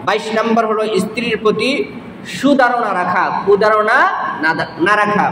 22 নম্বর হলো স্ত্রীর প্রতি সুধারণা রাখা, কুধারণা না রাখা,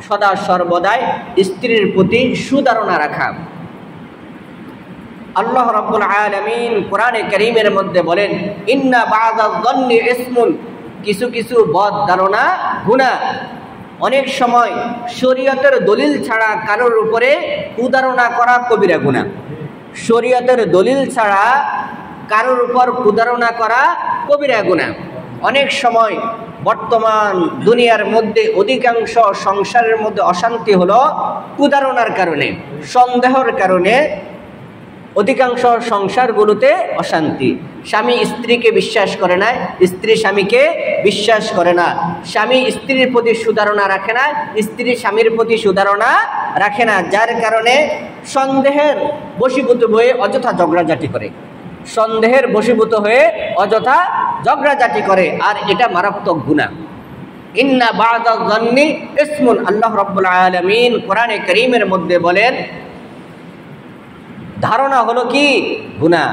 সদা সর্বদাই স্ত্রীর প্রতি সুধারণা রাখা। আল্লাহ রাব্বুল আলামিন কোরআনে কারীমের মধ্যে বলেন, ইন্না বা'দায-যন্নি ইসমুন, কিছু কিছু বদ ধারণা গুনাহ। অনেক সময় শরীয়তের দলিল ছাড়া কারোর উপরে কুধারণা করা কবিরা গুনাহ। শরীয়তের দলিল ছাড়া কারোর উপর কুধারণা করা কবিরা গুনাহ। অনেক সময় বর্তমান দুনিয়ার মধ্যে অধিকাংশ সংসারের মধ্যে অশান্তি হলো কুধারণার কারণে, সন্দেহের কারণে অধিকাংশ সংসারগুলোতে অশান্তি। স্বামী স্ত্রীকে বিশ্বাস করে না, স্ত্রী স্বামীকে বিশ্বাস করে না, স্বামী স্ত্রীর প্রতি সুধারণা রাখে না, স্ত্রী স্বামীর প্রতি সুধারণা রাখে না, যার কারণে সন্দেহের বশীভূত হয়ে অযথা ঝগড়াঝাটি করে, সন্দেহের বশীভূত হয়ে অযথা ঝগড়াঝাটি করে, আর এটা মারাত্মক গুনাহ। ইন্না বা'দায-যন্নি ইসমুন, আল্লাহ রাব্বুল আলামিন কোরআনে কারীমের মধ্যে বলেন, ধারণা হলো কি গুনাহ।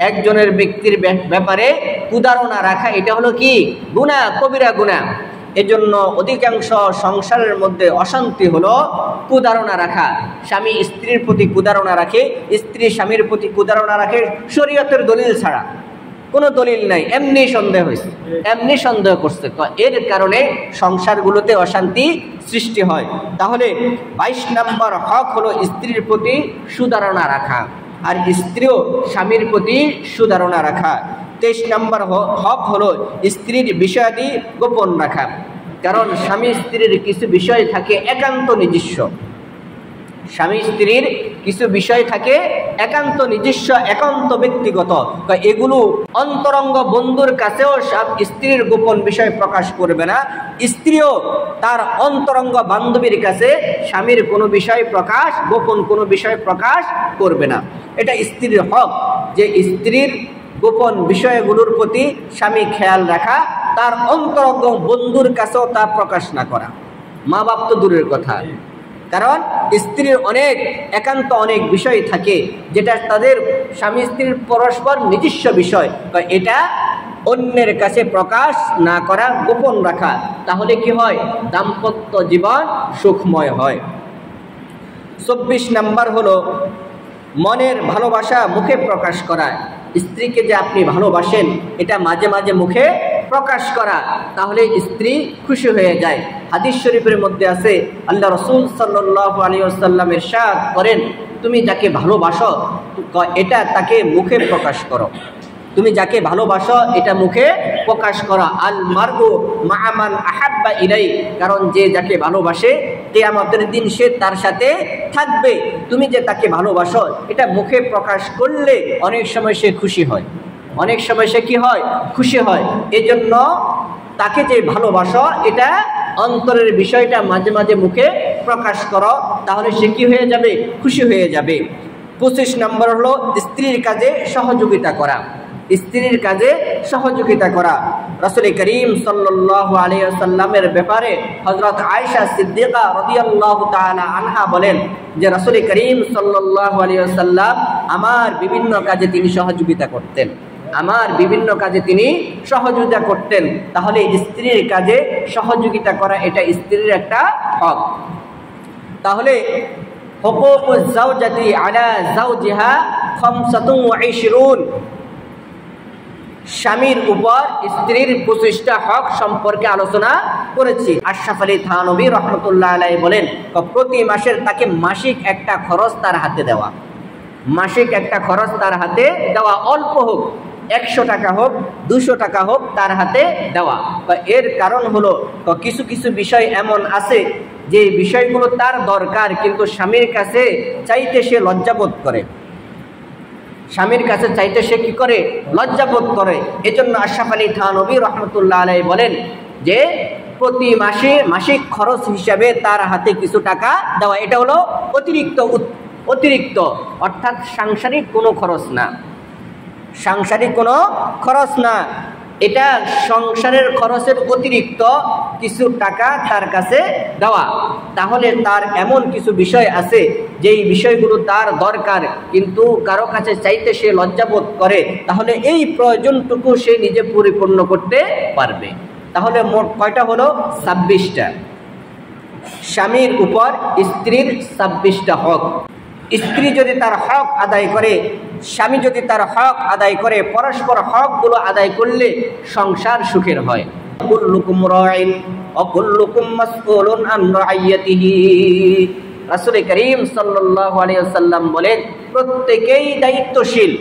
একজনের ব্যক্তির ব্যাপারে কুধারণা রাখা, এটা হলো কি গুনাহ, কবিরা গুনাহ। এজন্য অধিকাংশ সংসারের মধ্যে অশান্তি হলো কুধারণা রাখা। স্বামী স্ত্রীর প্রতি কুধারণা রাখে, স্ত্রী স্বামীর প্রতি কুধারণা রাখে শরীয়তের দলিল ছাড়া, কোনো দলিল নাই, এমনি সন্দেহ হয়েছে, এমনি সন্দেহ করছে, তো এর কারণে সংসারগুলোতে অশান্তি সৃষ্টি হয়। তাহলে 22 নম্বর হক হলো স্ত্রীর প্রতি সুধারণা রাখা, আর স্ত্রীও স্বামীর প্রতি সুধারণা রাখা। 23 নম্বর হক হলো স্ত্রীর বিষয়াদি গোপন রাখা, কারণ স্বামী স্ত্রীর কিছু বিষয় থাকে একান্ত নিজস্ব, স্বামী স্ত্রীর কিছু বিষয় থাকে একান্ত নিজস্ব, একান্ত ব্যক্তিগত, এগুলো অন্তরঙ্গ বন্ধুর কাছেও স্ত্রীর গোপন বিষয় প্রকাশ করবে না, স্ত্রীও তার অন্তরঙ্গ বান্ধবীর কাছে স্বামীর কোনো বিষয় প্রকাশ, গোপন কোনো বিষয় প্রকাশ করবে না। এটা স্ত্রীর হক যে স্ত্রীর গোপন বিষয়গুলোর প্রতি স্বামী খেয়াল রাখা, তার অন্তরঙ্গ বন্ধুর কাছেও তা প্রকাশ না করা। মা বাপ তো দূরের কথা, কারণ স্ত্রীর একান্ত অনেক বিষয় থাকে যেটা তাদের স্বামী স্ত্রীর পরস্পর নিজস্ব বিষয়, এটা অন্যের কাছে প্রকাশ না করা, গোপন রাখা। তাহলে কি হয়? দাম্পত্য জীবন সুখময় হয়। 24 নম্বর হলো মনের ভালোবাসা মুখে প্রকাশ করা। স্ত্রীকে যে আপনি ভালোবাসেন এটা মাঝে মাঝে মুখে প্রকাশ করা, তাহলে স্ত্রী খুশি হয়ে যায়। হাদিস শরীফের মধ্যে আছে, আল্লাহ রাসূল সাল্লাল্লাহু আলাইহি ওয়াসাল্লাম ইরশাদ করেন, তুমি যাকে ভালোবাসো এটা তাকে মুখে প্রকাশ করো, তুমি যাকে ভালোবাসো এটা মুখে প্রকাশ করো। আল মারউ মা'a মান আহাব্বা ইলাই, কারণ যে যাকে ভালোবাসে কিয়ামতের দিন সে তার সাথে থাকবে। তুমি যে তাকে ভালোবাসো এটা মুখে প্রকাশ করলে অনেক সময় সে খুশি হয়, অনেক সময় সে কি হয়? খুশি হয়। এজন্য তাকে যে ভালোবাসো এটা অন্তরের বিষয়টা মাঝে মাঝে মুখে প্রকাশ করো, তাহলে সে কি হয়ে যাবে? খুশি হয়ে যাবে। 25 নম্বর হলো স্ত্রীর কাজে সহযোগিতা করা, স্ত্রীর কাজে সহযোগিতা করা। রাসূল করিম সাল্লাল্লাহু আলাইহি ওয়াসাল্লামের ব্যাপারে হযরত আয়েশা সিদ্দিকা রাদিয়াল্লাহু তাআলা আনহা বলেন যে রাসূল করিম সাল্লাল্লাহু আলাইহি ওয়াসাল্লাম আমার বিভিন্ন কাজে তিনি সহযোগিতা করতেন, আমার বিভিন্ন কাজে তিনি সহযোগিতা করতেন। তাহলে স্ত্রীর কাজে সহযোগিতা করা এটা স্ত্রীর একটা হক। তাহলে হুকুকুজ যাওজাতি আলা যাওজিহা 25, স্বামীর উপর স্ত্রীর 25টা হক সম্পর্কে আলোচনা করেছি। আশরাফ আলী থানভী রহমতুল্লাহ আলাইহি বলেন, প্রতি মাসের তাকে মাসিক একটা খরচ তার হাতে দেওয়া, মাসিক একটা খরচ তার হাতে দেওয়া, অল্প হোক, 100 টাকা হোক, 200 টাকা হোক, তার হাতে দেওয়া। এর কারণ হলো কিছু কিছু বিষয় এমন আছে যে বিষয়গুলো তার দরকার, কিন্তু স্বামীর কাছে চাইতে সে লজ্জাবোধ করে, স্বামীর কাছে চাইতে সে কি করে? লজ্জাবোধ করে। এজন্য আশরাফ আলী থানভী রহমতুল্লাহ আলাইহি বলেন যে প্রতি মাসে মাসিক খরচ হিসাবে তার হাতে কিছু টাকা দেওয়া, এটা হলো অতিরিক্ত, অর্থাৎ সাংসারিক কোনো খরচ না, সাংসারিক কোনো খরচ না। এটা সংসারের খরচের অতিরিক্ত কিছু টাকা তার কাছে দেওয়া। তাহলে তার এমন কিছু বিষয় আছে যেই বিষয়গুলো তার দরকার, কিন্তু কারো কাছে চাইতে সে লজ্জাবোধ করে, তাহলে এই প্রয়োজনটুকু সে নিজে পরিপূর্ণ করতে পারবে। তাহলে মোট কয়টা হলো? 26টা। স্বামীর উপর স্ত্রীর 26টা হক। স্ত্রী যদি তার হক আদায় করে, স্বামী যদি তার হক আদায় করে, পরস্পর হকগুলো আদায় করলে সংসার সুখের হয়। কুল্লুকুম রাইন ওয়া কুল্লুকুম মাসউলুন আন রাইয়াতিহি। রাসূল করিম সাল্লাল্লাহু আলাইহি ওয়াসাল্লাম বলেন, প্রত্যেকেই দায়িত্বশীল,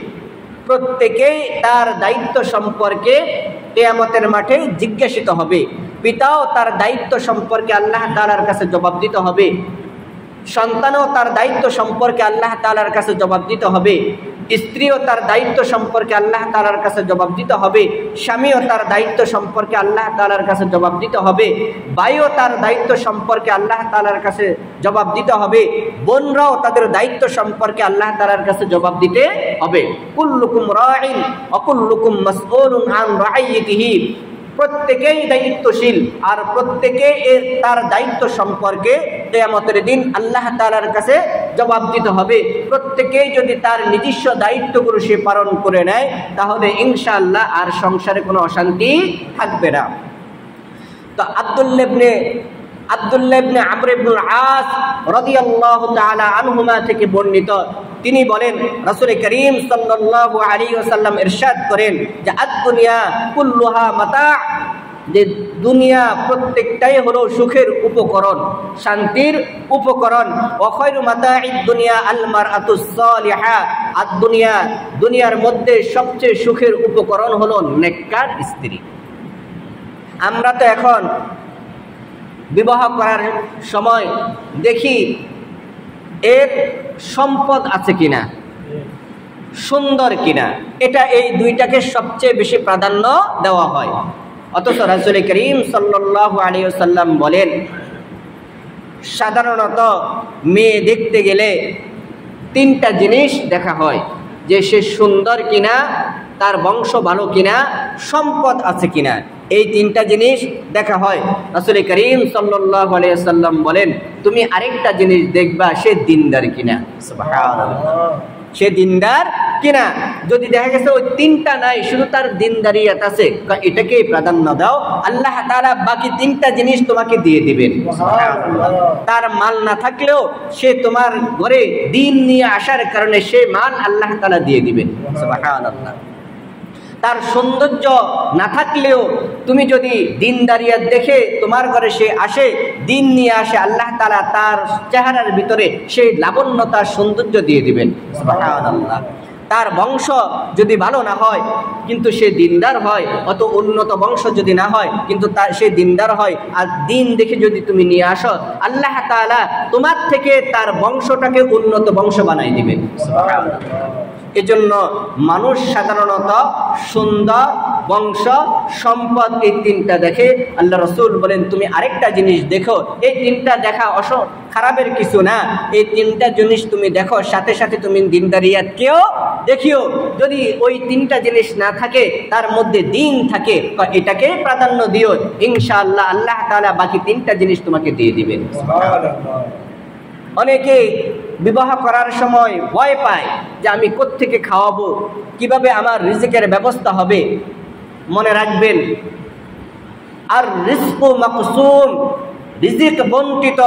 প্রত্যেকেই তার দায়িত্ব সম্পর্কে কিয়ামতের মাঠে জিজ্ঞাসিত হবে। পিতাও তার দায়িত্ব সম্পর্কে আল্লাহ তাআলার কাছে জবাব দিতে হবে, সন্তানও তার দায়িত্ব সম্পর্কে আল্লাহ তাআলার কাছে জবাব দিতে হবে, স্ত্রীও তার দায়িত্ব সম্পর্কে আল্লাহ তাআলার কাছে জবাব দিতে হবে, স্বামীও তার দায়িত্ব সম্পর্কে আল্লাহ তাআলার কাছে জবাব দিতে হবে, ভাইও তার দায়িত্ব সম্পর্কে আল্লাহ তাআলার কাছে জবাব দিতে হবে, বোনরাও তাদের দায়িত্ব সম্পর্কে আল্লাহ তাআলার কাছে জবাব দিতে হবে। কুল্লুকুম রাইন ওয়া কুল্লুকুম মাসউলুন আন রাইয়াতিহি। প্রত্যেকেই দায়িত্বশীল, আর প্রত্যেকে তার দায়িত্ব সম্পর্কে কিয়ামতের দিন আল্লাহ তাআলার কাছে জবাব দিতে হবে। প্রত্যেকেই যদি তার নিজস্ব দায়িত্বগুলো সে পালন করে নেয়, তাহলে ইনশাআল্লাহ আর সংসারে কোনো অশান্তি থাকবে না। তো আব্দুল্লাহ ইবনে আমর ইবনুল আস রাদিয়াল্লাহু তাআলা আনহুমা থেকে বর্ণিত, তিনি বলেন রাসূল করিম সাল্লাল্লাহু আলাইহি ওয়াসাল্লাম ইরশাদ করেন যে আদ-দুনিয়া কুল্লুহা মাতা', যে দুনিয়া প্রত্যেকটাই হলো সুখের উপকরণ, শান্তির উপকরণ। ওয়া খায়রু মাতা'id দুনিয়া আল মারআতুস সালিহা। আদ-দুনিয়া, দুনিয়ার মধ্যে সবচেয়ে সুখের উপকরণ হলো নেককার স্ত্রী। আমরা তো এখন বিবাহ করার সময় দেখি এর সম্পদ আছে কিনা, সুন্দর কিনা, এই দুইটাকে সবচেয়ে বেশি প্রাধান্য দেওয়া হয়। অথচ রাসূল করিম সাল্লাল্লাহু আলাইহি ওয়াসাল্লাম বলেন, সাধারণত মেয়ে দেখতে গেলে 3টা জিনিস দেখা হয়, যে সে সুন্দর কিনা, তার বংশ ভালো কিনা, সম্পদ আছে কিনা। এই 3টা জিনিস দেখা হয়। রাসূল করিম সাল্লাল্লাহু আলাইহি ওয়াসাল্লাম বলেন, তুমি আরেকটা জিনিস দেখবা, সে দিনদার কিনা। সুবহানাল্লাহ, সে দিনদার কিনা। যদি দেখা গেছে ওই 3টা নাই, শুধু তার দিনদারিয়াত আছে, এটাকেই প্রাধান্য দাও, আল্লাহ তাআলা বাকি 3টা জিনিস তোমাকে দিয়ে দিবেন। সুবহানাল্লাহ, তার মাল না থাকলেও সে তোমার ঘরে দিন নিয়ে আসার কারণে সে মাল আল্লাহ তাআলা দিয়ে দিবেন। সুবহানাল্লাহ, তার সৌন্দর্য না থাকলেও তুমি যদি দিনদারিয়াত দেখে তোমার ঘরে সে আসে, দিন নিয়ে আসে, আল্লাহ তাআলা তার চেহারার ভিতরে সেই লাবণ্যতা, সৌন্দর্য দিয়ে দিবেন। সুবহানাল্লাহ, তার বংশ যদি ভালো না হয় কিন্তু সে দিনদার হয়, অত উন্নত বংশ যদি না হয় কিন্তু সে দিনদার হয়, আর দিন দেখে যদি তুমি নিয়ে আসো, আল্লাহ তাআলা তোমার থেকে তার বংশটাকে উন্নত বংশ বানাই দিবেন। সুবহানাল্লাহ, এজন্য মানুষ সাধারণত সুন্দর, বংশ, সম্পদ, এই 3টা দেখে। আল্লাহ রাসূল বলেন, তুমি আরেকটা জিনিস দেখো। এই 3টা দেখা খারাপের কিছু না, এই 3টা জিনিস তুমি দেখো, সাথে সাথে তুমি দিনদারিয়াতকেও দেখিও। যদি ওই 3টা জিনিস না থাকে, তার মধ্যে দিন থাকে, এটাকে প্রাধান্য দিও, ইনশাআল্লাহ আল্লাহ তাআলা বাকি 3টা জিনিস তোমাকে দিয়ে দিবেন। সুবহানাল্লাহ, অনেকে বিবাহ করার সময় ভয় পায় যে আমি কোত্থেকে খাওয়াবো, কিভাবে আমার রিজিকের ব্যবস্থা হবে। মনে রাখবেন, আর রিজকু মাকসুম, রিজিক বন্টিত।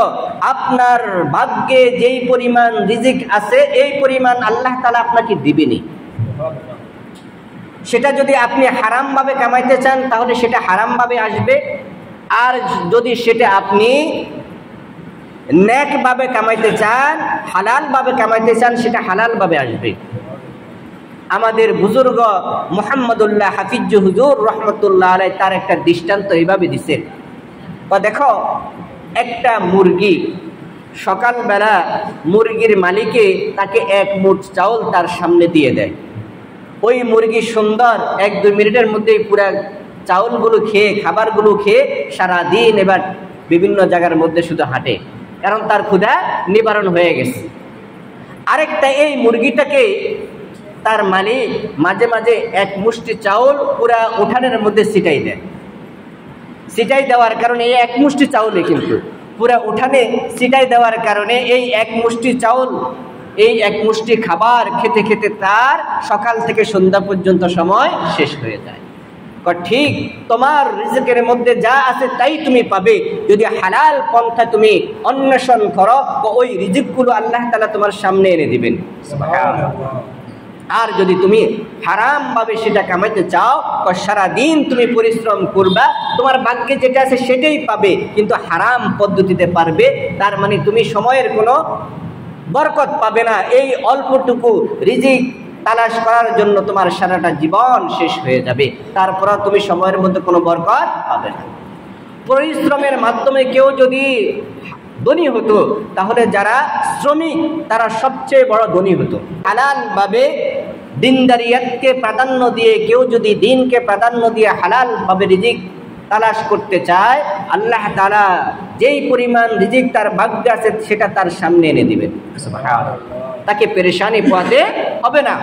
আপনার ভাগ্যে যেই পরিমাণ রিজিক আছে, এই পরিমাণ আল্লাহ তাআলা আপনাকে দিবেনই। সেটা যদি আপনি হারাম ভাবে কামাইতে চান, তাহলে সেটা হারাম ভাবে আসবে, আর যদি সেটা আপনি নেক ভাবে কামাইতে চান, হালাল ভাবে কামাইতে চান, সেটা হালাল ভাবে আসবে। আমাদের বুজুর্গ মুহাম্মদুল্লাহ হাফিজ হুজুর রহমতুল্লাহ আলাইহি তার একটা দৃষ্টান্ত এইভাবে দিছেন। দেখো, একটা মুরগি, সকালবেলা মুরগির মালিকে তাকে 1 মুঠ চাউল তার সামনে দিয়ে দেয়। ওই মুরগি সুন্দর 1-2 মিনিটের মধ্যেই পুরা চাউলগুলো খেয়ে, খাবারগুলো খেয়ে সারাদিন এবার বিভিন্ন জায়গার মধ্যে শুধু হাঁটে, কারণ তার ক্ষুধা নিবারণ হয়ে গেছে। আরেকটা এই মুরগিটাকে তার মালিক মাঝে মাঝে এক মুষ্টি চাউল পুরা উঠানের মধ্যে ছিটাই দেয়। ছিটাই দেওয়ার কারণে এই এক মুষ্টি চাউলে কিন্তু পুরা উঠানে ছিটাই দেওয়ার কারণে এই এক মুষ্টি চাউল, এই এক মুষ্টি খাবার খেতে খেতে তার সকাল থেকে সন্ধ্যা পর্যন্ত সময় শেষ হয়ে যায়। ঠিক তোমার রিজিকের মধ্যে যা আছে তাই তুমি পাবে যদি হালাল পন্থা তুমি অন্বেষণ করো, ওই রিজিকগুলো আল্লাহ তাআলা তোমার সামনে এনে দিবেন। আর যদি তুমি হারাম ভাবে সেটা কামাইতে চাও, সারা দিন তুমি পরিশ্রম করবা, তোমার ভাগ্যে যেটা আছে সেটাই পাবে, কিন্তু হারাম পদ্ধতিতে পারবে, তার মানে তুমি সময়ের কোনো বরকত পাবে না। এই অল্পটুকু রিজিক তালাশ করার জন্য তোমার সারাটা জীবন শেষ হয়ে যাবে, তারপর তুমি সময়ের মধ্যে কোনো বরকত পাবে না। পরিশ্রমের মাধ্যমে কেউ যদি ধনী হতো, তাহলে যারা শ্রমিক তারা সবচেয়ে বড় ধনী হতো। হালাল ভাবে দিনদারিয়াতকে প্রাধান্য দিয়ে কেউ যদি দিনকে প্রাধান্য দিয়ে হালাল ভাবে রিজিক তালাশ করতে চায়, আল্লাহ তাআলা যেই পরিমাণ রিজিক তার ভাগ্যে আছে সেটা তার সামনে এনে দিবেন। তাকে পেরেশানি পোহাতে হবে না।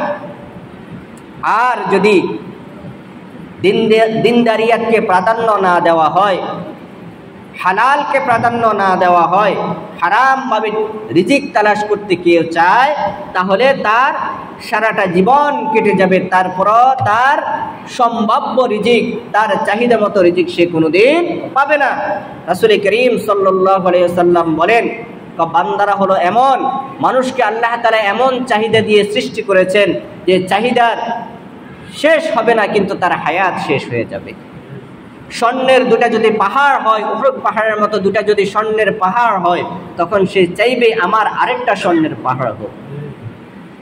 আর যদি দিনদারিয়াতকে প্রাধান্য না দেওয়া হয়, হালালকে প্রাধান্য না দেওয়া হয়, হারাম ভাবে রিজিক তালাশ করতে কেউ চায়, তাহলে তার সারাটা জীবন কেটে যাবে, তারপরও তার সম্ভাব্য রিজিক, তার চাহিদা মতো রিজিক সে কোনোদিন পাবে না। রাসূল করিম সাল্লাল্লাহু আলাইহি ওয়াসাল্লাম বলেন, বান্দারা হলো এমন, মানুষকে আল্লাহ তাআলা এমন চাহিদা দিয়ে সৃষ্টি করেছেন যে চাহিদার শেষ হবে না, কিন্তু তার হায়াত শেষ হয়ে যাবে। স্বর্ণের দুটা যদি পাহাড় হয়, উহুদ পাহাড়ের মতো দুটা যদি স্বর্ণের পাহাড় হয়, তখন সে চাইবে আমার আরেকটা স্বর্ণের পাহাড় হোক।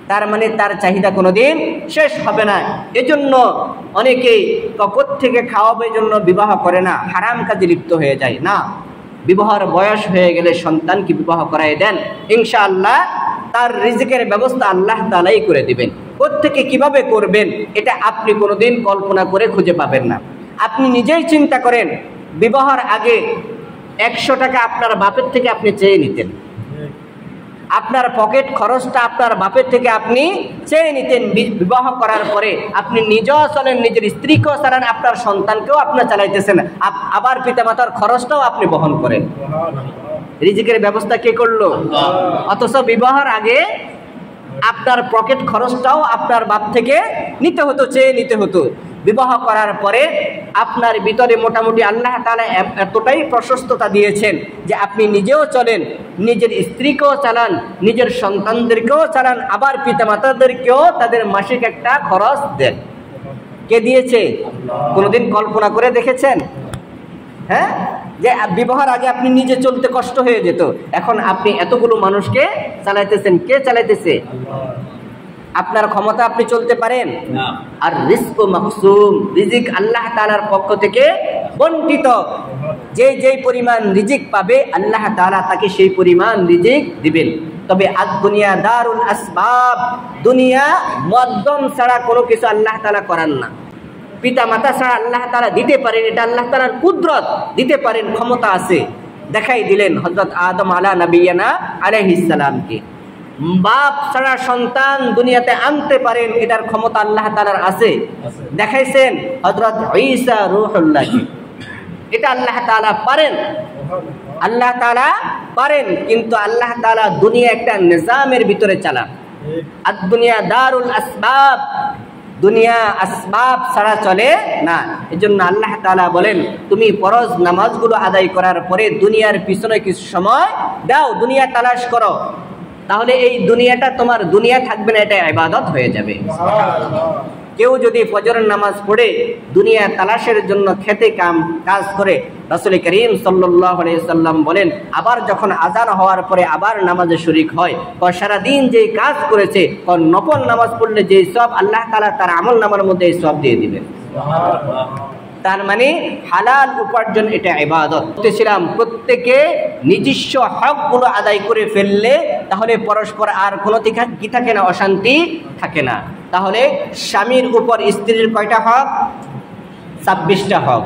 তার মানে তার চাহিদা কোনোদিন শেষ হবে না। এজন্য অনেকেই থেকে খাওয়াবে জন্য বিবাহ করে না, হারাম কাজে লিপ্ত হয়ে যায় না। বিবাহের বয়স হয়ে গেলে সন্তানকে বিবাহ করাই দেন, ইনশাআল্লাহ তার রিজিকের ব্যবস্থা আল্লাহ তাআলাই করে দিবেন। কোত্থেকে কিভাবে করবেন এটা আপনি কোনোদিন কল্পনা করে খুঁজে পাবেন না। আপনি নিজেই চিন্তা করেন, বিবাহের আগে 100 টাকা আপনার বাপের থেকে আপনি চেয়ে নিতেন, আপনার পকেট খরচটা আপনার বাপের থেকে আপনি চেয়ে নিতেন। বিবাহ করার পরে আপনি নিজেও চলেন, নিজের স্ত্রীকেও চালান, আপনার সন্তানকেও আপনি চালাইতেছেন, আবার পিতামাতার খরচটাও আপনি বহন করেন। রিজিকের ব্যবস্থা কে করলো? অথচ বিবাহের আগে আপনার পকেট খরচটাও আপনার বাপ থেকে নিতে হতো, চেয়ে নিতে হতো। বিবাহ করার পরে আপনার ভিতরে মোটামুটি আল্লাহ তাআলা এতটাই প্রশস্ততা দিয়েছেন যে আপনি নিজেও চলেন, নিজের স্ত্রীকেও চালান, নিজের সন্তানদেরকেও চালান, আবার পিতামাতাদেরকেও তাদের মাসিক একটা খরচ দেন। কে দিয়েছে? কোনোদিন কল্পনা করে দেখেছেন? হ্যাঁ, যে বিবাহের আগে আপনি নিজে চলতে কষ্ট হয়ে যেত, এখন আপনি এতগুলো মানুষকে চালাইতেছেন। কে চালাইতেছে? আপনার ক্ষমতা, আপনি চলতে পারেন? আর রিজক মাকসুম, রিজিক আল্লাহ তাআলার পক্ষ থেকে বণ্টিত। যেই পরিমাণ রিজিক পাবে আল্লাহ তাআলা তাকে সেই পরিমাণ রিজিক দিবেন। তবে দুনিয়া দারুল আসবাব, দুনিয়া মাধ্যম ছাড়া কোনো কিছু আল্লাহ তাআলা করান না। পিতা মাতা ছাড়া আল্লাহ তাআলা দিতে পারেন, এটা আল্লাহ তাআলার কুদরত, দিতে পারেন, ক্ষমতা আছে, দেখাই দিলেন হযরত আদম আলা নবিয়ানা আলাইহিস সালামকে। বাপ ছাড়া সন্তান দুনিয়াতে আনতে পারেন, এটার ক্ষমতা আল্লাহ তাআলার আছে, দেখাইছেন হযরত ঈসা রূহুল্লাহকে। এটা আল্লাহ তাআলা পারেন, আল্লাহ তাআলা পারেন, কিন্তু আল্লাহ তাআলা দুনিয়া একটা নিজামের ভিতরে চালান। আর দুনিয়া দারুল আসবাব, দুনিয়া আসবাব ছাড়া চলে না। এজন্য আল্লাহ তাআলা বলেন, তুমি ফরজ নামাজগুলো আদায় করার পরে দুনিয়ার পিছনে কিছু সময় দাও, দুনিয়া তালাশ করো, তাহলে এই দুনিয়াটা তোমার দুনিয়া থাকবে না, এটা ইবাদত হয়ে যাবে। কেউ যদি ফজরের নামাজ পড়ে দুনিয়া তালাশের জন্য খেতে কাজ করে, রাসূল করিম সাল্লাল্লাহু আলাইহি ওয়াসাল্লাম বলেন, আবার যখন আযান হওয়ার পরে আবার নামাজে শরীক হয়, সারা দিন যেই কাজ করেছে, নফল নামাজ পড়লে যেই সওয়াব আল্লাহ তাআলা তার আমলনামার মধ্যে এই সওয়াব দিয়ে দিবেন। তার মানে হালাল উপার্জন এটা ইবাদত। বলতেছিলাম প্রত্যেকে নিজস্ব হকগুলো আদায় করে ফেললে তাহলে পরস্পর আর কোনো কি থাকে না, অশান্তি থাকে না। তাহলে স্বামীর উপর স্ত্রীর কয়টা হক? 26টা হক।